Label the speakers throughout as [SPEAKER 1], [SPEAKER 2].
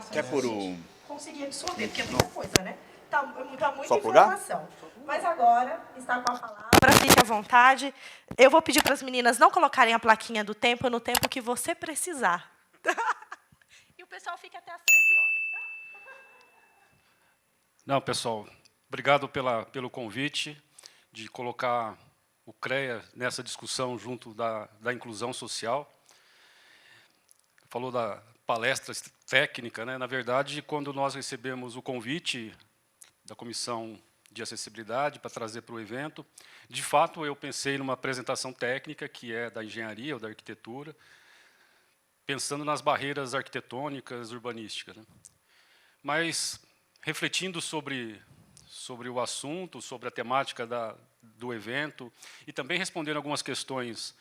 [SPEAKER 1] fácil,
[SPEAKER 2] Quer
[SPEAKER 1] né?
[SPEAKER 2] por
[SPEAKER 1] A gente conseguir absorver, porque é muita coisa, né? Tá muita
[SPEAKER 2] Só plugar?
[SPEAKER 1] informação. Mas agora está com a palavra. Fique à vontade. Eu vou pedir para as meninas não colocarem a plaquinha do tempo no tempo que você precisar. E o pessoal fica até às 13 horas, tá?
[SPEAKER 3] Não, pessoal, obrigado pelo convite de colocar o CREA nessa discussão junto da inclusão social. Falou da palestra técnica, né? Na verdade, quando nós recebemos o convite da Comissão de Acessibilidade para trazer para o evento, de fato, eu pensei numa apresentação técnica, que é da engenharia ou da arquitetura, pensando nas barreiras arquitetônicas, urbanísticas, né? Mas, refletindo sobre o assunto, sobre a temática do evento, e também respondendo algumas questões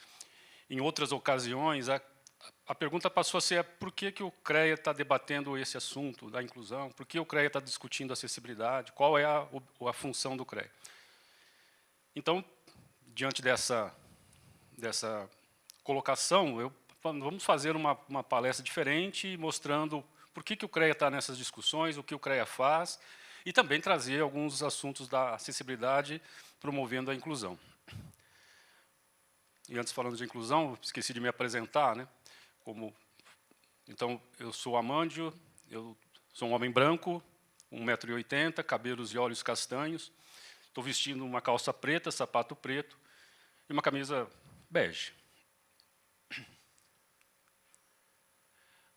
[SPEAKER 3] em outras ocasiões, a pergunta passou a ser por que o CREA está debatendo esse assunto da inclusão, por que o CREA está discutindo acessibilidade, qual é a função do CREA. Então, diante dessa colocação, vamos fazer uma palestra diferente, mostrando por que o CREA está nessas discussões, o que o CREA faz, e também trazer alguns assuntos da acessibilidade, promovendo a inclusão. E antes, falando de inclusão, esqueci de me apresentar, né? Então, eu sou Amândio, eu sou um homem branco, 1,80 m, cabelos e olhos castanhos, estou vestindo uma calça preta, sapato preto e uma camisa bege.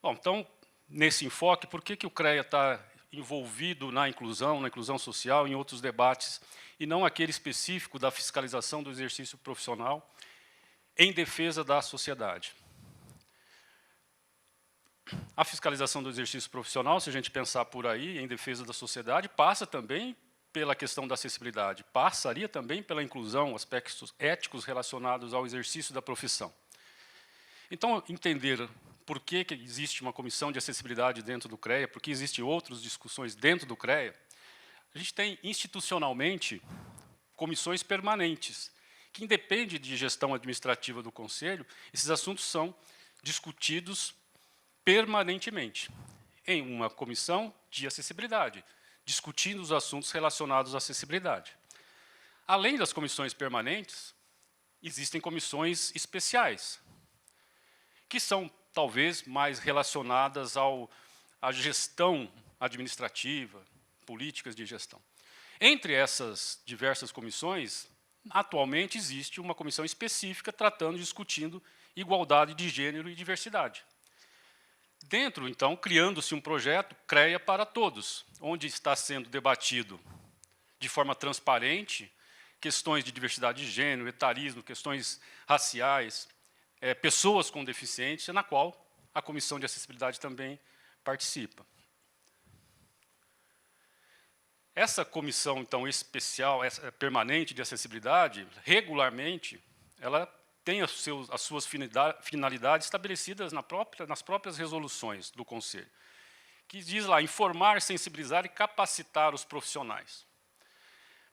[SPEAKER 3] Bom, então, nesse enfoque, por que o CREA está envolvido na inclusão social, em outros debates, e não aquele específico da fiscalização do exercício profissional em defesa da sociedade? A fiscalização do exercício profissional, se a gente pensar por aí, em defesa da sociedade, passa também pela questão da acessibilidade, passaria também pela inclusão, aspectos éticos relacionados ao exercício da profissão. Então, entender por que existe uma comissão de acessibilidade dentro do CREA, por que existem outras discussões dentro do CREA, a gente tem institucionalmente comissões permanentes, que independe de gestão administrativa do Conselho, esses assuntos são discutidos permanentemente em uma comissão de acessibilidade, discutindo os assuntos relacionados à acessibilidade. Além das comissões permanentes, existem comissões especiais, que são talvez mais relacionadas à gestão administrativa, políticas de gestão. Entre essas diversas comissões, atualmente existe uma comissão específica tratando e discutindo igualdade de gênero e diversidade. Dentro, então, criando-se um projeto CREA para Todos, onde está sendo debatido de forma transparente questões de diversidade de gênero, etarismo, questões raciais, pessoas com deficiência, na qual a Comissão de Acessibilidade também participa. Essa comissão, então, especial, permanente de acessibilidade, regularmente, ela tem as suas finalidades estabelecidas nas próprias resoluções do Conselho, que diz lá, informar, sensibilizar e capacitar os profissionais,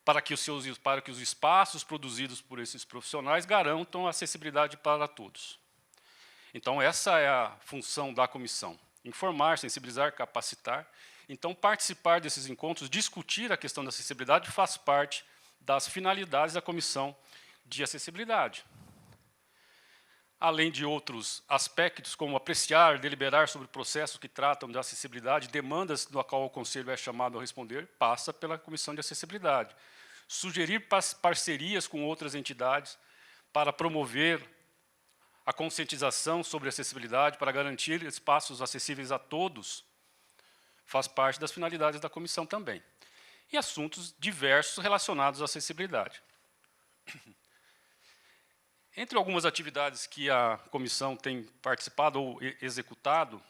[SPEAKER 3] para que os espaços produzidos por esses profissionais garantam a acessibilidade para todos. Então, essa é a função da comissão, informar, sensibilizar, capacitar. Então, participar desses encontros, discutir a questão da acessibilidade, faz parte das finalidades da comissão de acessibilidade. Além de outros aspectos, como apreciar, deliberar sobre processos que tratam da acessibilidade, demandas do qual o Conselho é chamado a responder, passa pela Comissão de Acessibilidade. Sugerir parcerias com outras entidades para promover a conscientização sobre acessibilidade, para garantir espaços acessíveis a todos, faz parte das finalidades da comissão também. E assuntos diversos relacionados à acessibilidade. Entre algumas atividades que a comissão tem participado ou executado,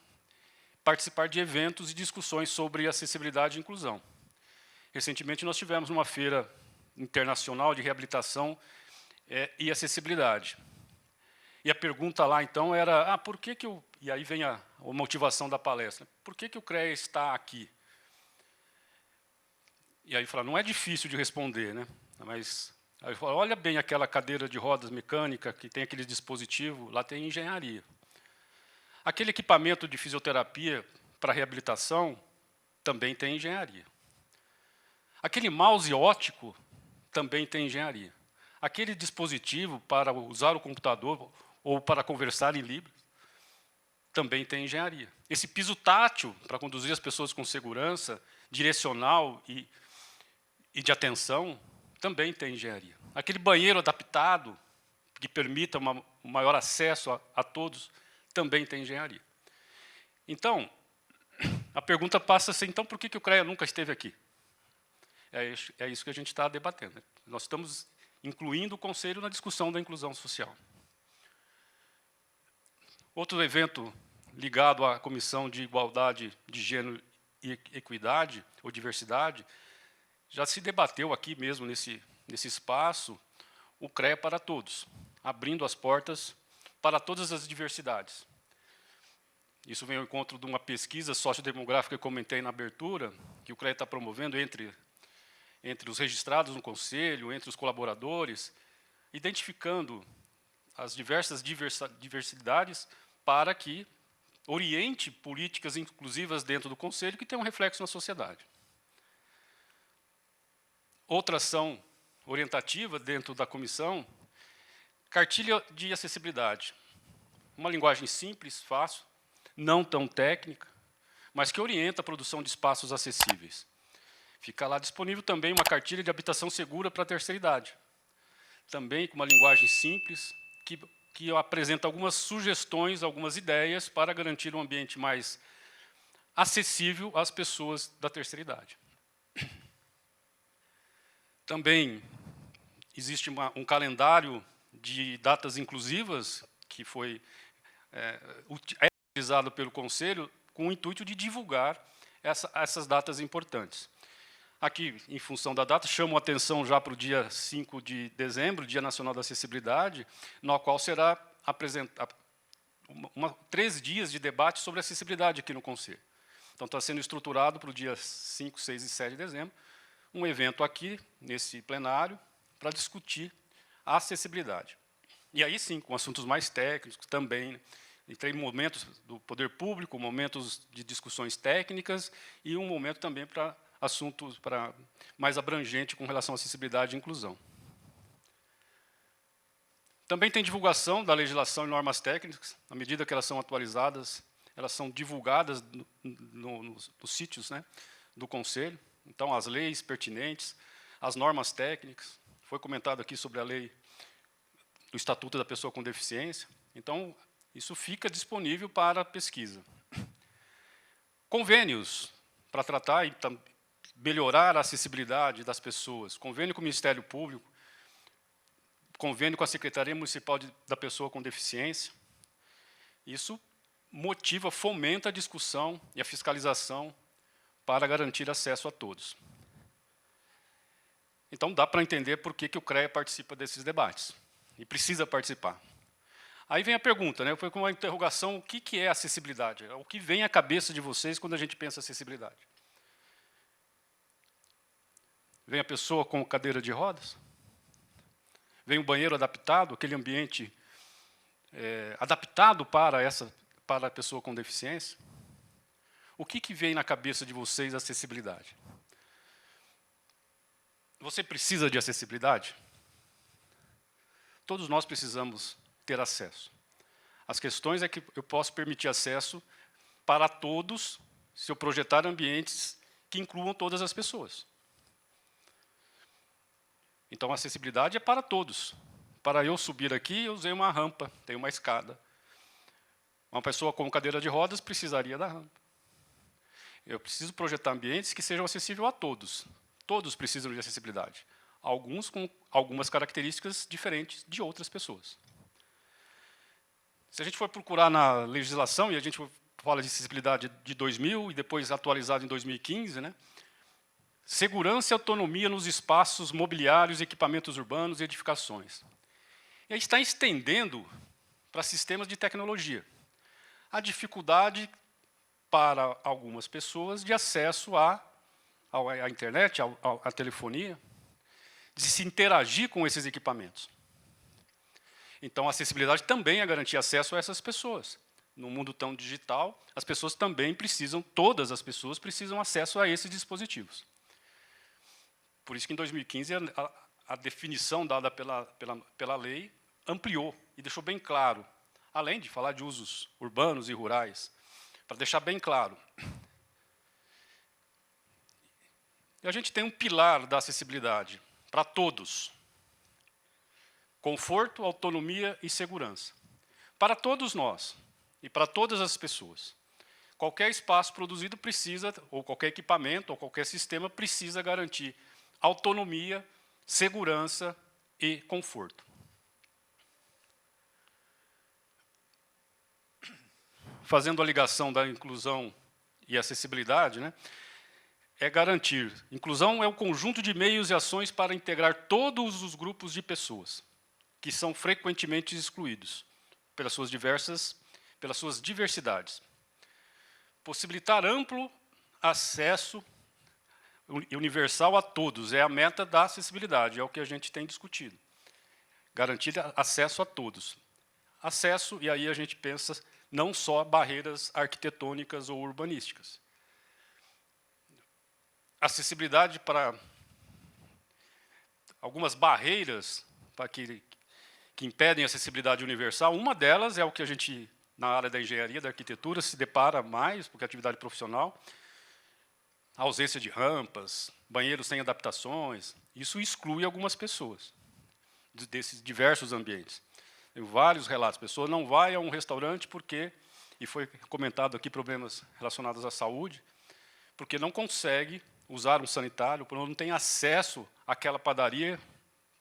[SPEAKER 3] participar de eventos e discussões sobre acessibilidade e inclusão. Recentemente, nós tivemos uma feira internacional de reabilitação e acessibilidade. E a pergunta lá, então, era, por que e aí vem a motivação da palestra, por que o CREA está aqui? E aí fala, não é difícil de responder, né? Mas aí eu falo, olha bem aquela cadeira de rodas mecânica que tem aquele dispositivo, lá tem engenharia. Aquele equipamento de fisioterapia para reabilitação também tem engenharia. Aquele mouse óptico também tem engenharia. Aquele dispositivo para usar o computador ou para conversar em Libras também tem engenharia. Esse piso tátil para conduzir as pessoas com segurança, direcional e de atenção, também tem engenharia. Aquele banheiro adaptado que permita um maior acesso a todos, também tem engenharia. Então, a pergunta passa a ser, então, por que o CREA nunca esteve aqui? É isso que a gente está debatendo. Nós estamos incluindo o Conselho na discussão da inclusão social. Outro evento ligado à Comissão de Igualdade de Gênero e Equidade, ou Diversidade, já se debateu aqui mesmo, nesse espaço, o CREA para todos, abrindo as portas para todas as diversidades. Isso vem ao encontro de uma pesquisa sociodemográfica que eu comentei na abertura, que o CREA está promovendo entre os registrados no Conselho, entre os colaboradores, identificando as diversas diversidades para que oriente políticas inclusivas dentro do Conselho que tenham um reflexo na sociedade. Outra ação orientativa dentro da comissão, cartilha de acessibilidade. Uma linguagem simples, fácil, não tão técnica, mas que orienta a produção de espaços acessíveis. Fica lá disponível também uma cartilha de habitação segura para a terceira idade. Também com uma linguagem simples, que apresenta algumas sugestões, algumas ideias para garantir um ambiente mais acessível às pessoas da terceira idade. Também existe um calendário de datas inclusivas que foi utilizado pelo Conselho com o intuito de divulgar essas datas importantes. Aqui, em função da data, chamo a atenção já para o dia 5 de dezembro, Dia Nacional da Acessibilidade, no qual será apresentado 3 dias de debate sobre acessibilidade aqui no Conselho. Então, está sendo estruturado para o dia 5, 6 e 7 de dezembro, um evento aqui, nesse plenário, para discutir a acessibilidade. E aí sim, com assuntos mais técnicos também, tem momentos do poder público, momentos de discussões técnicas e um momento também para assuntos mais abrangente com relação à acessibilidade e inclusão. Também tem divulgação da legislação e normas técnicas, à medida que elas são atualizadas, elas são divulgadas nos sítios, né, do Conselho. Então, as leis pertinentes, as normas técnicas, foi comentado aqui sobre a lei do Estatuto da Pessoa com Deficiência. Então, isso fica disponível para pesquisa. Convênios para tratar e melhorar a acessibilidade das pessoas. Convênio com o Ministério Público, convênio com a Secretaria Municipal da Pessoa com Deficiência. Isso motiva, fomenta a discussão e a fiscalização para garantir acesso a todos. Então, dá para entender por que o CREA participa desses debates, e precisa participar. Aí vem a pergunta, né? Foi com uma interrogação, o que é acessibilidade? O que vem à cabeça de vocês quando a gente pensa acessibilidade? Vem a pessoa com cadeira de rodas? Vem um banheiro adaptado, aquele ambiente adaptado para a pessoa com deficiência? O que vem na cabeça de vocês acessibilidade? Você precisa de acessibilidade? Todos nós precisamos ter acesso. As questões é que eu posso permitir acesso para todos se eu projetar ambientes que incluam todas as pessoas. Então, a acessibilidade é para todos. Para eu subir aqui, eu usei uma rampa, tenho uma escada. Uma pessoa com cadeira de rodas precisaria da rampa. Eu preciso projetar ambientes que sejam acessíveis a todos. Todos precisam de acessibilidade. Alguns com algumas características diferentes de outras pessoas. Se a gente for procurar na legislação, e a gente fala de acessibilidade de 2000 e depois atualizado em 2015, né? Segurança e autonomia nos espaços mobiliários, equipamentos urbanos e edificações. E aí está estendendo para sistemas de tecnologia. A dificuldade para algumas pessoas de acesso à internet, à telefonia, de se interagir com esses equipamentos. Então, a acessibilidade também é garantir acesso a essas pessoas, no mundo tão digital, as pessoas também precisam, todas as pessoas precisam acesso a esses dispositivos. Por isso que em 2015 a definição dada pela lei ampliou e deixou bem claro, além de falar de usos urbanos e rurais, para deixar bem claro. E a gente tem um pilar da acessibilidade para todos. Conforto, autonomia e segurança. Para todos nós e para todas as pessoas. Qualquer espaço produzido precisa, ou qualquer equipamento, ou qualquer sistema precisa garantir autonomia, segurança e conforto. Fazendo a ligação da inclusão e acessibilidade, né, é garantir. Inclusão é o conjunto de meios e ações para integrar todos os grupos de pessoas, que são frequentemente excluídos pelas suas diversidades. Possibilitar amplo acesso universal a todos é a meta da acessibilidade, é o que a gente tem discutido. Garantir acesso a todos. Acesso, e aí a gente pensa não só barreiras arquitetônicas ou urbanísticas. Acessibilidade para algumas barreiras para que impedem a acessibilidade universal. Uma delas é o que a gente, na área da engenharia, da arquitetura, se depara mais, porque é atividade profissional, a ausência de rampas, banheiros sem adaptações. Isso exclui algumas pessoas desses diversos ambientes. Tem vários relatos. A pessoa não vai a um restaurante porque, e foi comentado aqui problemas relacionados à saúde, porque não consegue usar um sanitário, porque não tem acesso àquela padaria,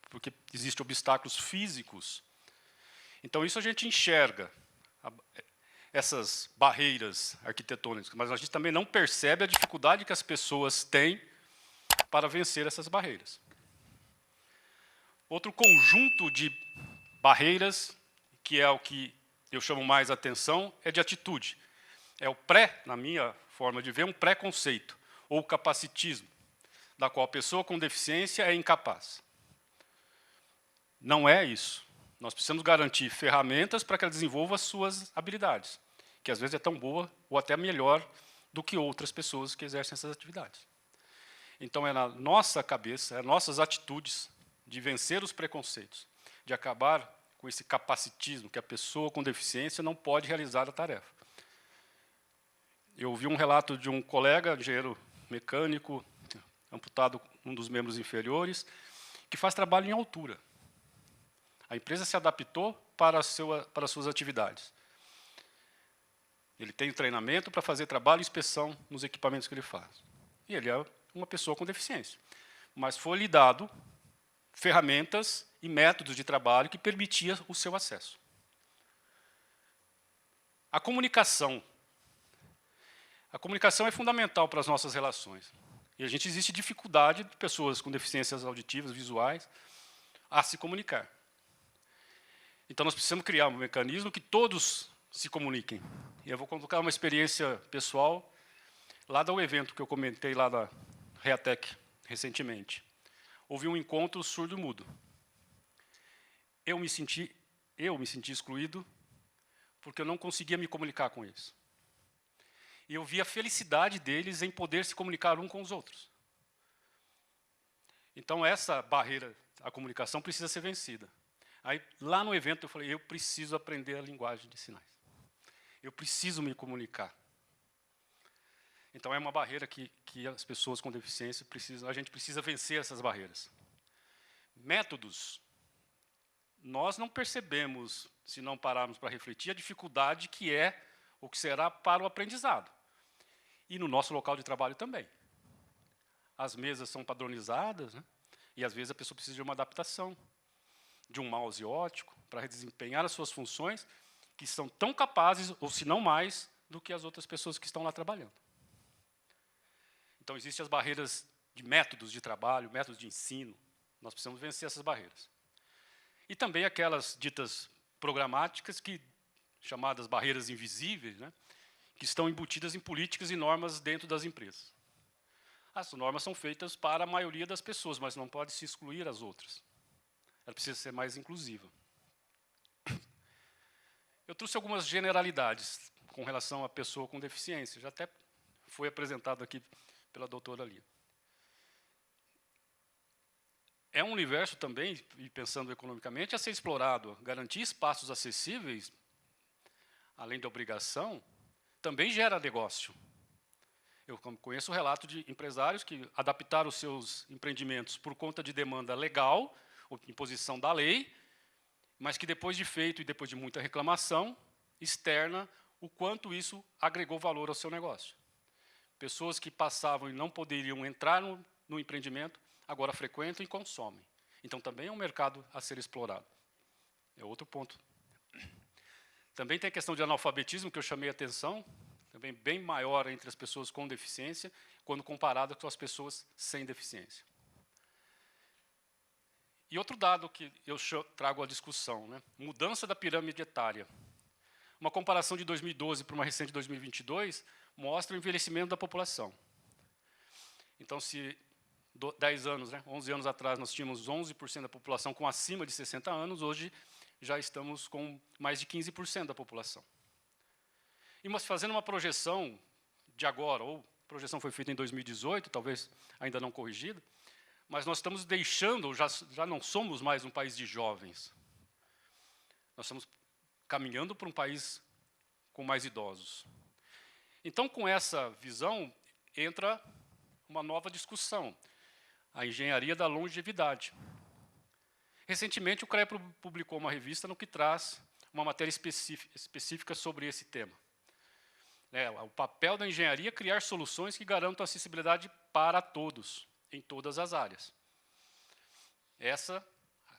[SPEAKER 3] porque existem obstáculos físicos. Então, isso a gente enxerga, essas barreiras arquitetônicas, mas a gente também não percebe a dificuldade que as pessoas têm para vencer essas barreiras. Outro conjunto de barreiras, que é o que eu chamo mais atenção, é de atitude. É o na minha forma de ver, um preconceito, ou capacitismo, da qual a pessoa com deficiência é incapaz. Não é isso. Nós precisamos garantir ferramentas para que ela desenvolva as suas habilidades, que às vezes é tão boa ou até melhor do que outras pessoas que exercem essas atividades. Então, é na nossa cabeça, é nossas atitudes de vencer os preconceitos, de acabar com esse capacitismo, que a pessoa com deficiência não pode realizar a tarefa. Eu ouvi um relato de um colega, engenheiro mecânico, amputado um dos membros inferiores, que faz trabalho em altura. A empresa se adaptou para as suas atividades. Ele tem treinamento para fazer trabalho e inspeção nos equipamentos que ele faz. E ele é uma pessoa com deficiência. Mas foi-lhe dado ferramentas e métodos de trabalho que permitiam o seu acesso. A comunicação. A comunicação é fundamental para as nossas relações. E a gente existe dificuldade de pessoas com deficiências auditivas, visuais, a se comunicar. Então, nós precisamos criar um mecanismo que todos se comuniquem. E eu vou colocar uma experiência pessoal lá do evento que eu comentei lá da Reatec recentemente. Houve um encontro surdo-mudo. Eu me senti excluído porque eu não conseguia me comunicar com eles. E eu vi a felicidade deles em poder se comunicar um com os outros. Então, essa barreira à comunicação precisa ser vencida. Aí, lá no evento, eu falei, eu preciso aprender a linguagem de sinais. Eu preciso me comunicar. Então, é uma barreira que as pessoas com deficiência precisam, a gente precisa vencer essas barreiras. Métodos. Nós não percebemos, se não pararmos para refletir, a dificuldade que é, ou que será para o aprendizado. E no nosso local de trabalho também. As mesas são padronizadas, né? E às vezes a pessoa precisa de uma adaptação, de um mouse ótico, para desempenhar as suas funções, que são tão capazes, ou se não mais, do que as outras pessoas que estão lá trabalhando. Então, existem as barreiras de métodos de trabalho, métodos de ensino. Nós precisamos vencer essas barreiras. E também aquelas ditas programáticas, chamadas barreiras invisíveis, né, que estão embutidas em políticas e normas dentro das empresas. As normas são feitas para a maioria das pessoas, mas não pode se excluir as outras. Ela precisa ser mais inclusiva. Eu trouxe algumas generalidades com relação à pessoa com deficiência, já até foi apresentado aqui pela doutora Lia. É um universo também, e pensando economicamente, a ser explorado. Garantir espaços acessíveis, além da obrigação, também gera negócio. Eu conheço o relato de empresários que adaptaram os seus empreendimentos por conta de demanda legal, ou imposição da lei, mas que depois de feito e depois de muita reclamação, externa o quanto isso agregou valor ao seu negócio. Pessoas que passavam e não poderiam entrar no empreendimento, agora frequentam e consomem. Então, também é um mercado a ser explorado. É outro ponto. Também tem a questão de analfabetismo, que eu chamei a atenção, também bem maior entre as pessoas com deficiência, quando comparado com as pessoas sem deficiência. E outro dado que eu trago à discussão, né? Mudança da pirâmide etária. Uma comparação de 2012 para uma recente de 2022 mostra o envelhecimento da população. Então, se 10 anos, né, 11 anos atrás, nós tínhamos 11% da população com acima de 60 anos, hoje já estamos com mais de 15% da população. E mas fazendo uma projeção de agora, ou a projeção foi feita em 2018, talvez ainda não corrigida, mas nós estamos deixando, já não somos mais um país de jovens. Nós estamos caminhando para um país com mais idosos. Então, com essa visão, entra uma nova discussão, a engenharia da longevidade. Recentemente, o CREA publicou uma revista no que traz uma matéria específica sobre esse tema. O papel da engenharia é criar soluções que garantam acessibilidade para todos, em todas as áreas.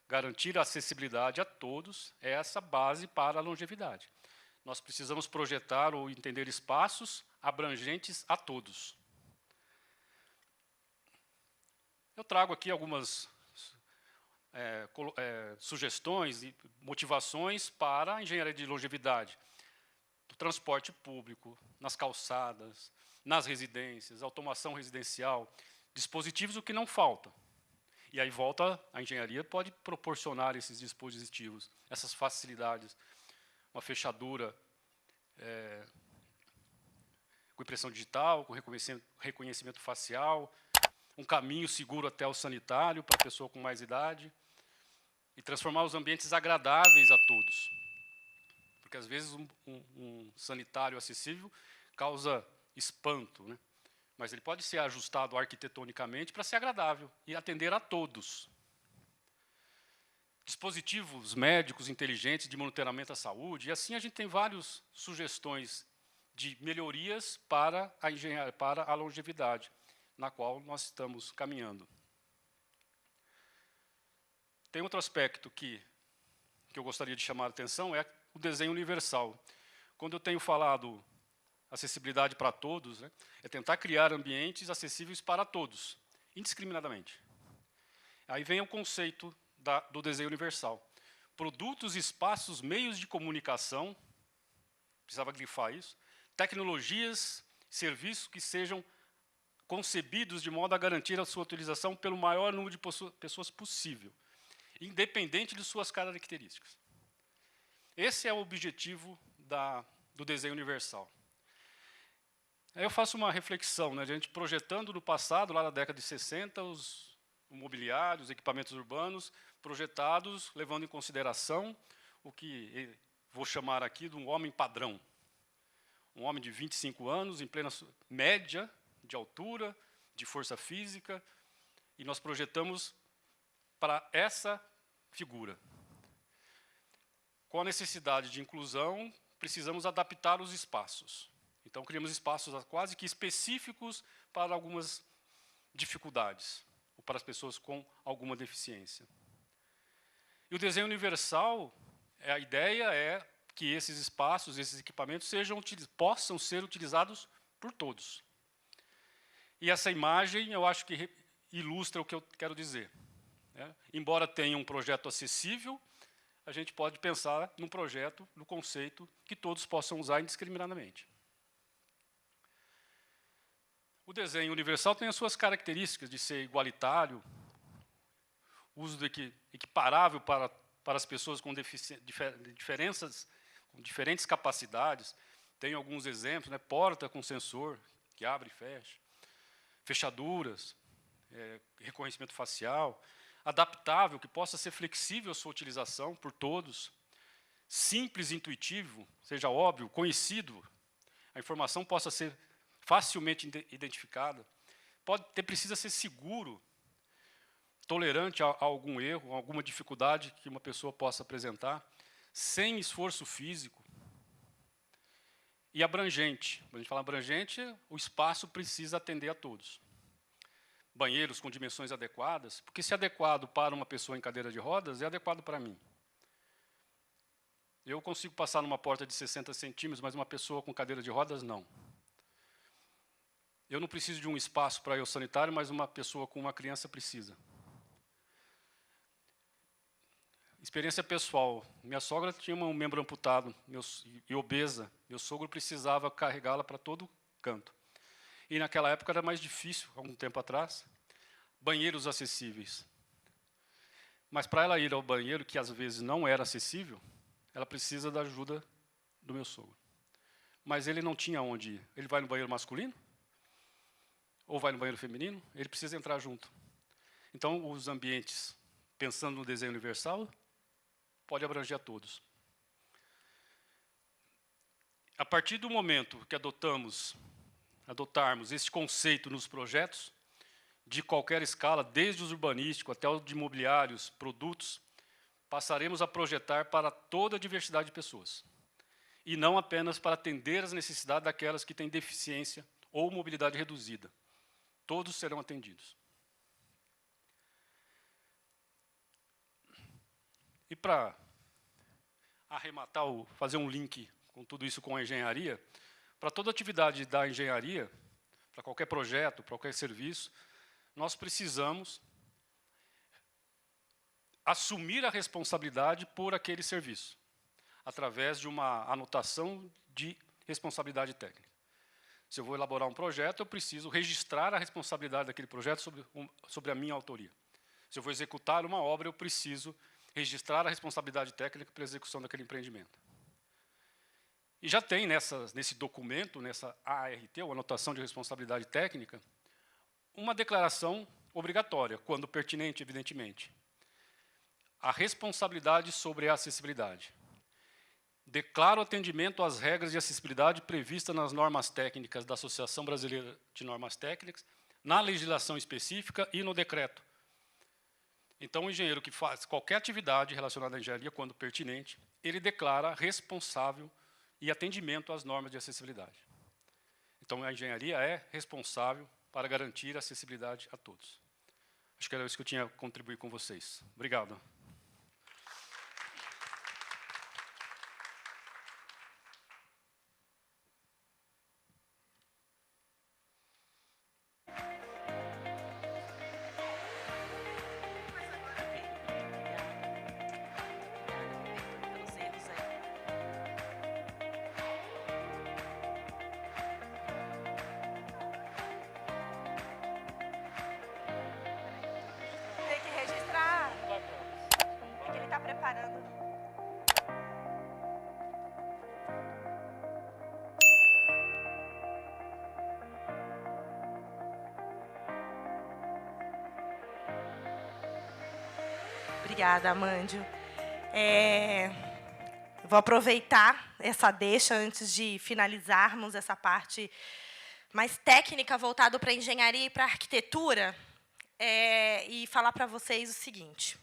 [SPEAKER 3] Garantir a acessibilidade a todos é essa base para a longevidade. Nós precisamos projetar ou entender espaços abrangentes a todos. Eu trago aqui algumas sugestões e motivações para a engenharia de longevidade. Do transporte público, nas calçadas, nas residências, automação residencial, dispositivos, o que não falta. E aí a engenharia pode proporcionar esses dispositivos, essas facilidades, uma fechadura com impressão digital, com reconhecimento facial, um caminho seguro até o sanitário para a pessoa com mais idade, e transformar os ambientes agradáveis a todos. Porque, às vezes, um sanitário acessível causa espanto, né? Mas ele pode ser ajustado arquitetonicamente para ser agradável e atender a todos. Dispositivos médicos inteligentes de monitoramento à saúde, e assim a gente tem várias sugestões de melhorias para a engenharia, para a longevidade, na qual nós estamos caminhando. Tem outro aspecto que eu gostaria de chamar a atenção, é o desenho universal. Quando eu tenho falado acessibilidade para todos, né, é tentar criar ambientes acessíveis para todos, indiscriminadamente. Aí vem o conceito do desenho universal. Produtos, espaços, meios de comunicação, precisava grifar isso, tecnologias, serviços que sejam concebidos de modo a garantir a sua utilização pelo maior número de pessoas possível, independente de suas características. Esse é o objetivo do desenho universal. Aí eu faço uma reflexão, né, a gente projetando no passado, lá na década de 60, os mobiliários, os equipamentos urbanos, projetados, levando em consideração o que vou chamar aqui de um homem padrão. Um homem de 25 anos, em plena média de altura, de força física, e nós projetamos para essa figura. Com a necessidade de inclusão, precisamos adaptar os espaços. Então, criamos espaços quase que específicos para algumas dificuldades, ou para as pessoas com alguma deficiência. E o desenho universal, a ideia é que esses espaços, esses equipamentos, possam ser utilizados por todos. E essa imagem, eu acho que ilustra o que eu quero dizer. Embora tenha um projeto acessível, a gente pode pensar num projeto, no conceito, que todos possam usar indiscriminadamente. O desenho universal tem as suas características de ser igualitário, uso equiparável para as pessoas com diferenças com diferentes capacidades. Tem alguns exemplos, né? Porta com sensor, que abre e fecha, fechaduras, reconhecimento facial, adaptável, que possa ser flexível a sua utilização por todos, simples e intuitivo, seja óbvio, conhecido, a informação possa ser facilmente identificada, precisa ser seguro, tolerante a algum erro, a alguma dificuldade que uma pessoa possa apresentar, sem esforço físico, e abrangente. Quando a gente fala abrangente, o espaço precisa atender a todos. Banheiros com dimensões adequadas, porque se é adequado para uma pessoa em cadeira de rodas, é adequado para mim. Eu consigo passar numa porta de 60 centímetros, mas uma pessoa com cadeira de rodas, não. Eu não preciso de um espaço para eu sanitário, mas uma pessoa com uma criança precisa. Experiência pessoal. Minha sogra tinha um membro amputado e obesa. Meu sogro precisava carregá-la para todo canto. E naquela época era mais difícil, algum tempo atrás, banheiros acessíveis. Mas para ela ir ao banheiro, que às vezes não era acessível, ela precisa da ajuda do meu sogro. Mas ele não tinha onde ir. Ele vai no banheiro masculino? Ou vai no banheiro feminino? Ele precisa entrar junto. Então, os ambientes, pensando no desenho universal, pode abranger a todos. A partir do momento que adotarmos esse conceito nos projetos, de qualquer escala, desde os urbanísticos até os de imobiliários, produtos, passaremos a projetar para toda a diversidade de pessoas. E não apenas para atender as necessidades daquelas que têm deficiência ou mobilidade reduzida. Todos serão atendidos. E para arrematar, fazer um link com tudo isso com a engenharia, para toda atividade da engenharia, para qualquer projeto, para qualquer serviço, nós precisamos assumir a responsabilidade por aquele serviço, através de uma anotação de responsabilidade técnica. Se eu vou elaborar um projeto, eu preciso registrar a responsabilidade daquele projeto sobre a minha autoria. Se eu vou executar uma obra, eu preciso registrar a responsabilidade técnica pela execução daquele empreendimento. E já tem nesse documento, nessa ART, ou Anotação de Responsabilidade Técnica, uma declaração obrigatória, quando pertinente, evidentemente. A responsabilidade sobre a acessibilidade. Declaro atendimento às regras de acessibilidade previstas nas normas técnicas da Associação Brasileira de Normas Técnicas, na legislação específica e no decreto. Então, o engenheiro que faz qualquer atividade relacionada à engenharia, quando pertinente, ele declara responsável e atendimento às normas de acessibilidade. Então, a engenharia é responsável para garantir a acessibilidade a todos. Acho que era isso que eu tinha a contribuir com vocês. Obrigado.
[SPEAKER 1] Tem que registrar. É que ele está preparando. Obrigada, Amândio. Vou aproveitar essa deixa antes de finalizarmos essa parte mais técnica voltada para a engenharia e para a arquitetura, e falar para vocês o seguinte: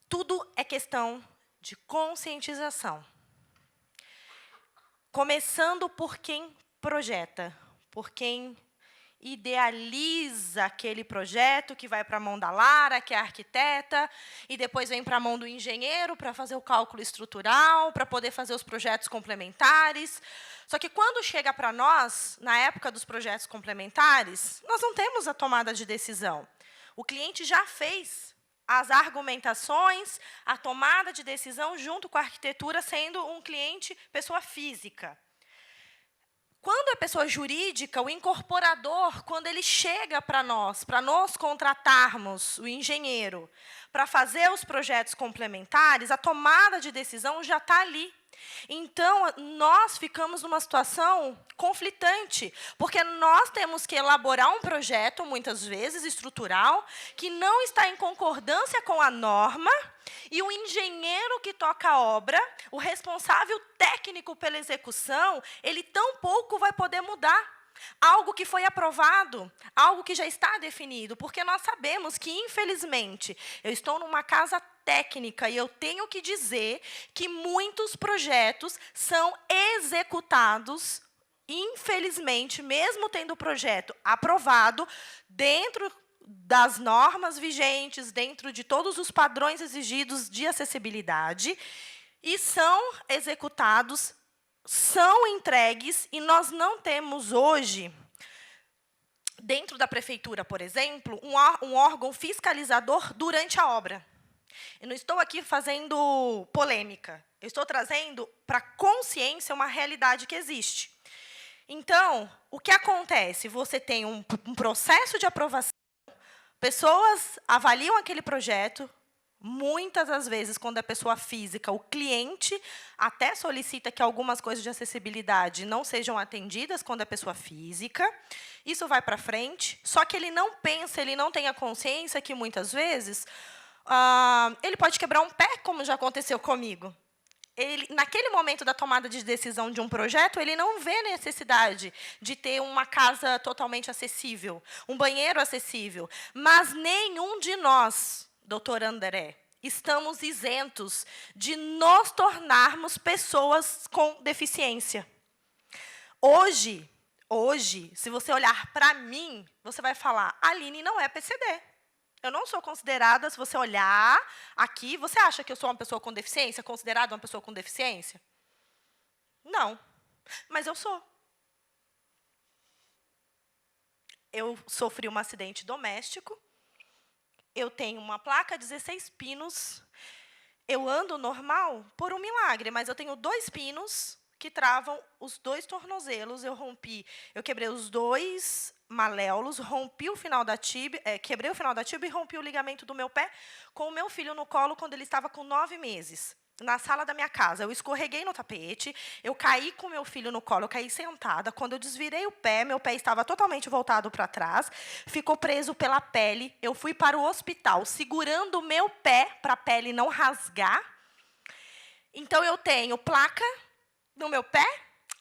[SPEAKER 1] tudo é questão de conscientização. Começando por quem projeta, por quem idealiza aquele projeto, que vai para a mão da Lara, que é a arquiteta, e depois vem para a mão do engenheiro para fazer o cálculo estrutural, para poder fazer os projetos complementares. Só que quando chega para nós, na época dos projetos complementares, nós não temos a tomada de decisão. O cliente já fez as argumentações, a tomada de decisão junto com a arquitetura, sendo um cliente pessoa física. Quando é pessoa jurídica, o incorporador, quando ele chega para nós contratarmos o engenheiro para fazer os projetos complementares, a tomada de decisão já está ali. Então, nós ficamos numa situação conflitante, porque nós temos que elaborar um projeto, muitas vezes, estrutural, que não está em concordância com a norma, e o engenheiro que toca a obra, o responsável técnico pela execução, ele tampouco vai poder mudar algo que foi aprovado, algo que já está definido, porque nós sabemos que, infelizmente, eu estou numa casa técnica e eu tenho que dizer que muitos projetos são executados, infelizmente, mesmo tendo o projeto aprovado, dentro das normas vigentes, dentro de todos os padrões exigidos de acessibilidade, e são executados, são entregues, e nós não temos hoje, dentro da prefeitura, por exemplo, um órgão fiscalizador durante a obra. Eu não estou aqui fazendo polêmica, eu estou trazendo para a consciência uma realidade que existe. Então, o que acontece? Você tem um processo de aprovação, pessoas avaliam aquele projeto. Muitas das vezes, quando é pessoa física, o cliente até solicita que algumas coisas de acessibilidade não sejam atendidas quando é pessoa física. Isso vai para frente, só que ele não pensa, ele não tem a consciência que, muitas vezes, ele pode quebrar um pé, como já aconteceu comigo. Ele, naquele momento da tomada de decisão de um projeto, ele não vê necessidade de ter uma casa totalmente acessível, um banheiro acessível. Mas nenhum de nós, doutor André, estamos isentos de nos tornarmos pessoas com deficiência. Hoje, se você olhar para mim, você vai falar, Aline não é PCD. Eu não sou considerada, se você olhar aqui, você acha que eu sou uma pessoa com deficiência, considerada uma pessoa com deficiência? Não, mas eu sou. Eu sofri um acidente doméstico, eu tenho uma placa 16 pinos, eu ando normal por um milagre, mas eu tenho 2 pinos que travam os 2 tornozelos, eu quebrei os 2 maléolos, rompi o final da tíbia, quebrei o final da tíbia e rompi o ligamento do meu pé com o meu filho no colo quando ele estava com 9 meses. Na sala da minha casa, eu escorreguei no tapete, eu caí com o meu filho no colo, eu caí sentada. Quando eu desvirei o pé, meu pé estava totalmente voltado para trás, ficou preso pela pele. Eu fui para o hospital, segurando o meu pé para a pele não rasgar. Então, eu tenho placa no meu pé,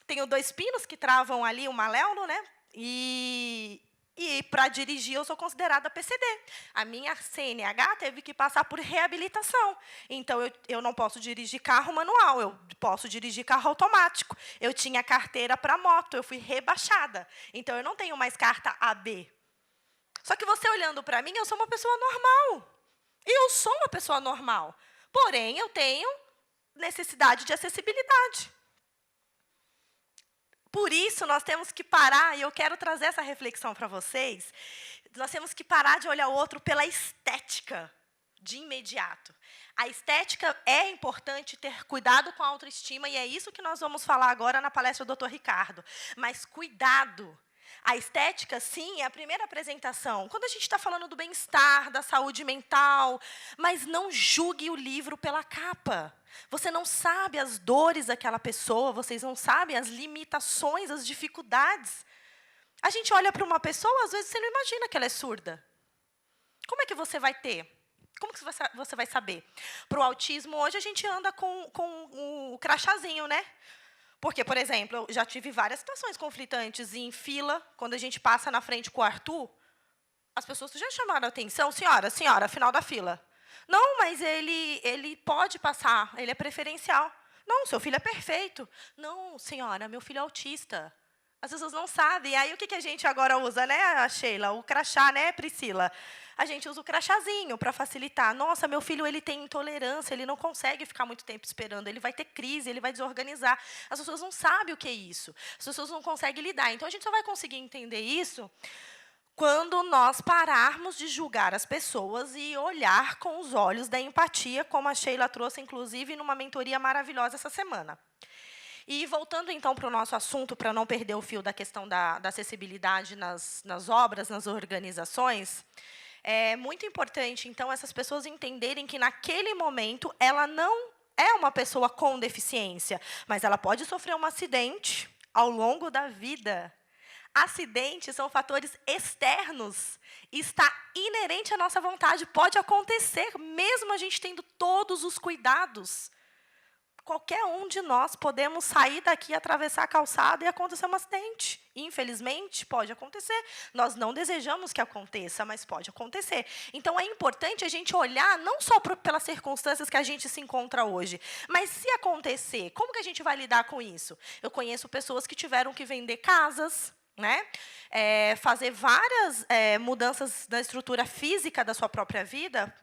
[SPEAKER 1] tenho 2 pinos que travam ali o maléolo, né? E para dirigir, eu sou considerada PCD. A minha CNH teve que passar por reabilitação. Então, eu não posso dirigir carro manual, eu posso dirigir carro automático. Eu tinha carteira para moto, eu fui rebaixada. Então, eu não tenho mais carta AB. Só que você olhando para mim, eu sou uma pessoa normal. E eu sou uma pessoa normal. Porém, eu tenho necessidade de acessibilidade. Por isso, nós temos que parar, e eu quero trazer essa reflexão para vocês, nós temos que parar de olhar o outro pela estética, de imediato. A estética é importante, ter cuidado com a autoestima, e é isso que nós vamos falar agora na palestra do Dr. Ricardo. Mas cuidado. A estética, sim, é a primeira apresentação. Quando a gente está falando do bem-estar, da saúde mental, mas não julgue o livro pela capa. Você não sabe as dores daquela pessoa, vocês não sabem as limitações, as dificuldades. A gente olha para uma pessoa, às vezes você não imagina que ela é surda. Como é que você vai ter? Como que você vai saber? Para o autismo, hoje a gente anda com o crachazinho, né? Porque, por exemplo, eu já tive várias situações conflitantes em fila, quando a gente passa na frente com o Arthur, as pessoas já chamaram a atenção, senhora, final da fila. Não, mas ele pode passar, ele é preferencial. Não, seu filho é perfeito. Não, senhora, meu filho é autista. As pessoas não sabem. Aí, o que a gente agora usa, né, Sheila? O crachá, né, Priscila? A gente usa o crachazinho para facilitar. Nossa, meu filho ele tem intolerância, ele não consegue ficar muito tempo esperando, ele vai ter crise, ele vai desorganizar. As pessoas não sabem o que é isso. As pessoas não conseguem lidar. Então, a gente só vai conseguir entender isso quando nós pararmos de julgar as pessoas e olhar com os olhos da empatia, como a Sheila trouxe, inclusive, numa mentoria maravilhosa essa semana. E voltando, então, para o nosso assunto, para não perder o fio da questão da acessibilidade nas obras, nas organizações, é muito importante, então, essas pessoas entenderem que, naquele momento, ela não é uma pessoa com deficiência, mas ela pode sofrer um acidente ao longo da vida. Acidentes são fatores externos. Está inerente à nossa vontade. Pode acontecer, mesmo a gente tendo todos os cuidados. Qualquer um de nós podemos sair daqui, atravessar a calçada e acontecer um acidente. Infelizmente, pode acontecer. Nós não desejamos que aconteça, mas pode acontecer. Então, é importante a gente olhar não só pelas circunstâncias que a gente se encontra hoje, mas se acontecer, como que a gente vai lidar com isso? Eu conheço pessoas que tiveram que vender casas, né? Fazer várias mudanças na estrutura física da sua própria vida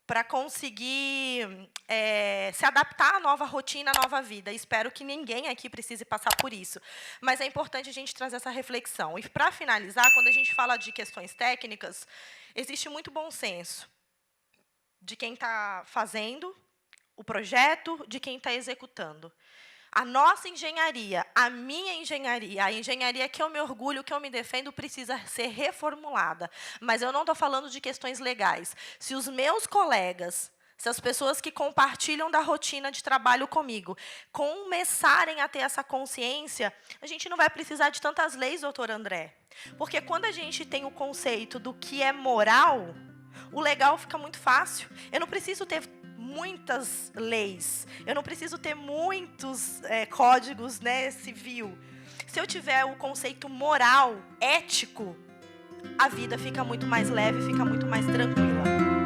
[SPEAKER 1] para conseguir se adaptar à nova rotina, à nova vida. Espero que ninguém aqui precise passar por isso. Mas é importante a gente trazer essa reflexão. E, para finalizar, quando a gente fala de questões técnicas, existe muito bom senso de quem está fazendo o projeto, de quem está executando. A nossa engenharia, a minha engenharia, a engenharia que eu me orgulho, que eu me defendo, precisa ser reformulada. Mas eu não estou falando de questões legais. Se os meus colegas, se as pessoas que compartilham da rotina de trabalho comigo começarem a ter essa consciência, a gente não vai precisar de tantas leis, doutor André. Porque quando a gente tem o conceito do que é moral, o legal fica muito fácil. Eu não preciso ter muitas leis, eu não preciso ter muitos códigos, né, civil. Se eu tiver o conceito moral, ético, a vida fica muito mais leve, fica muito mais tranquila.